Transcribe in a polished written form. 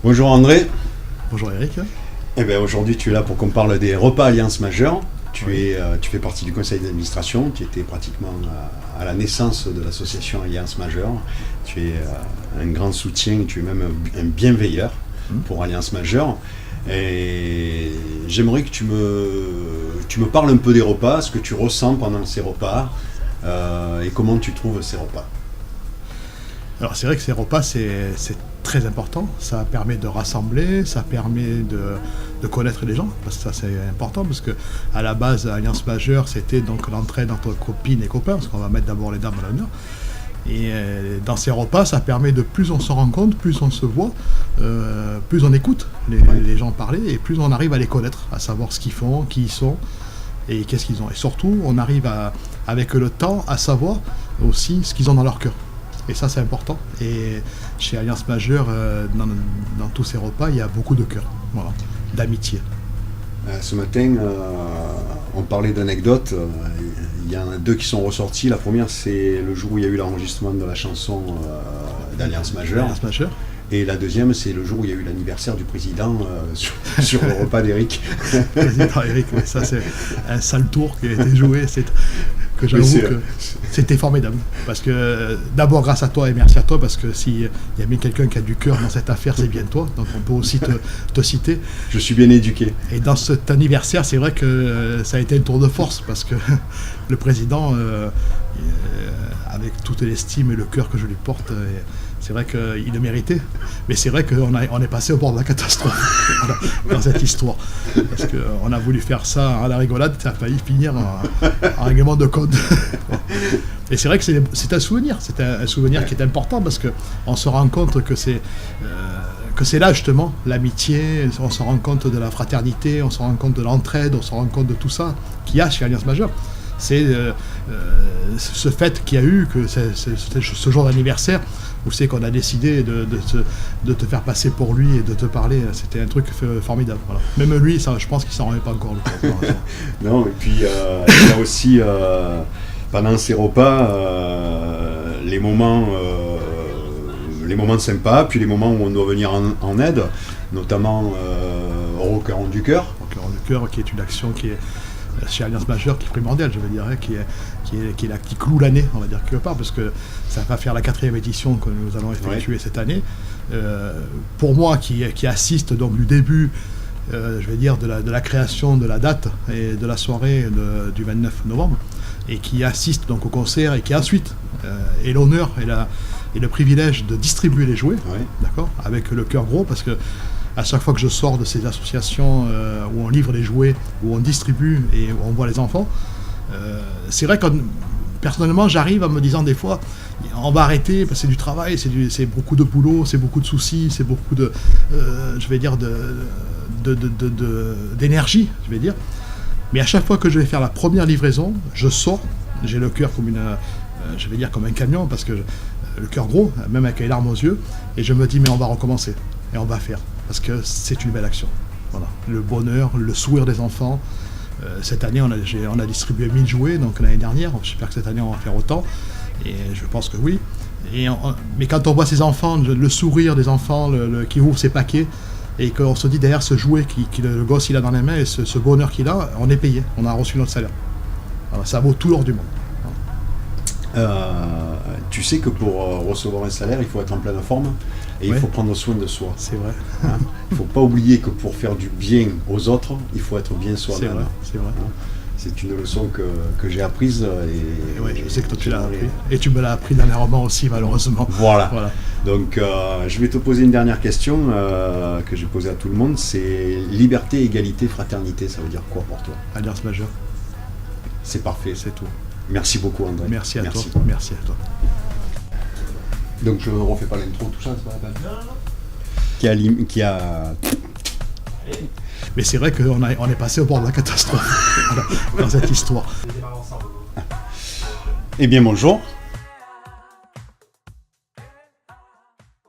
Bonjour André. Bonjour Eric. Eh bien, aujourd'hui tu es là pour qu'on parle des repas Alliance Majeure. Tu fais partie du conseil d'administration, tu étais pratiquement à la naissance de l'association Alliance Majeure. Tu es un grand soutien, tu es même un bienveilleur pour Alliance Majeure. Et j'aimerais que tu me parles un peu des repas, ce que tu ressens pendant ces repas et comment tu trouves ces repas. Alors c'est vrai que ces repas c'est très important, ça permet de rassembler, ça permet de connaître les gens, parce que ça c'est important, parce que à la base Alliance Majeure c'était donc l'entraide entre copines et copains, parce qu'on va mettre d'abord les dames à l'honneur. Et dans ces repas, ça permet de plus on se rencontre, plus on se voit, plus on écoute les gens parler, et plus on arrive à les connaître, à savoir ce qu'ils font, qui ils sont, et qu'est-ce qu'ils ont. Et surtout, on arrive avec le temps à savoir aussi ce qu'ils ont dans leur cœur. Et ça, c'est important. Et chez Alliance Majeure, dans tous ces repas, il y a beaucoup de cœur, voilà, d'amitié. Ce matin, on parlait d'anecdotes. Il y en a deux qui sont ressorties. La première, c'est le jour où il y a eu l'enregistrement de la chanson d'Alliance Majeure. Alliance Majeure. Et la deuxième, c'est le jour où il y a eu l'anniversaire du président sur le repas d'Eric. Président Eric, oui, ça c'est un sale tour qui a été joué. Que j'avoue que c'était formidable. Parce que d'abord grâce à toi et merci à toi, parce que s'il y a bien quelqu'un qui a du cœur dans cette affaire, c'est bien toi. Donc on peut aussi te citer. Je suis bien éduqué. Et dans cet anniversaire, c'est vrai que ça a été un tour de force, parce que le président, avec toute l'estime et le cœur que je lui porte, c'est vrai qu'il le méritait, mais c'est vrai qu'on est passé au bord de la catastrophe voilà, dans cette histoire. Parce qu'on a voulu faire ça à la rigolade, ça a failli finir en règlement de compte. Et c'est vrai que c'est un souvenir, qui est important, parce qu'on se rend compte que c'est là justement l'amitié, on se rend compte de la fraternité, on se rend compte de l'entraide, on se rend compte de tout ça qu'il y a chez Alliance Majeure. C'est ce fait qu'il y a eu, que ce jour d'anniversaire, où c'est qu'on a décidé de te faire passer pour lui et de te parler, c'était un truc formidable. Voilà. Même lui, ça, je pense qu'il s'en rendait pas encore compte. Non, et puis il y a aussi, pendant ces repas, les moments sympas, puis les moments où on doit venir en aide, notamment au Cœur du Cœur. Au Cœur du Cœur, qui est une action qui est chez Alliance Majeure, qui est primordiale, je veux dire, hein, qui cloue l'année, on va dire quelque part, parce que ça va faire la 4e édition que nous allons effectuer cette année. Pour moi, qui assiste donc du début, je vais dire, de la création de la date et de la soirée du 29 novembre, et qui assiste donc au concert, et qui ensuite ait l'honneur et le privilège de distribuer les jouets, d'accord, avec le cœur gros, parce que à chaque fois que je sors de ces associations où on livre les jouets, où on distribue et où on voit les enfants, c'est vrai que personnellement j'arrive en me disant des fois on va arrêter parce que c'est du travail, c'est beaucoup de boulot, c'est beaucoup de soucis, c'est beaucoup de je vais dire d'énergie, je vais dire. Mais à chaque fois que je vais faire la première livraison, je sors, j'ai le cœur comme je vais dire comme un camion, parce que le cœur gros, même avec les larmes aux yeux, et je me dis mais on va recommencer et on va faire. Parce que c'est une belle action. Voilà. Le bonheur, le sourire des enfants. Cette année, on a distribué 1000 jouets, donc l'année dernière. J'espère que cette année, on va faire autant. Et je pense que oui. Mais quand on voit ces enfants, le sourire des enfants qui ouvrent ses paquets, et qu'on se dit derrière ce jouet le gosse il a dans les mains, et ce bonheur qu'il a, on est payé. On a reçu notre salaire. Voilà, ça vaut tout l'or du monde. Tu sais que pour recevoir un salaire, il faut être en pleine forme et il faut prendre soin de soi. C'est vrai. Hein, il ne faut pas oublier que pour faire du bien aux autres, il faut être bien soi-même. C'est vrai. Hein, c'est une leçon que j'ai apprise. Et oui, je sais que toi tu l'as appris. Et tu me l'as appris dernièrement aussi, malheureusement. Voilà. Donc je vais te poser une dernière question que j'ai posée à tout le monde. C'est liberté, égalité, fraternité. Ça veut dire quoi pour toi? Alliance Majeure. C'est parfait. C'est tout. Merci beaucoup André. Merci à toi. Merci à toi. Donc je ne refais pas l'intro, tout ça, c'est pas la peine. Qui a... Mais c'est vrai qu'on est passé au bord de la catastrophe voilà, dans cette histoire. Eh bien bonjour.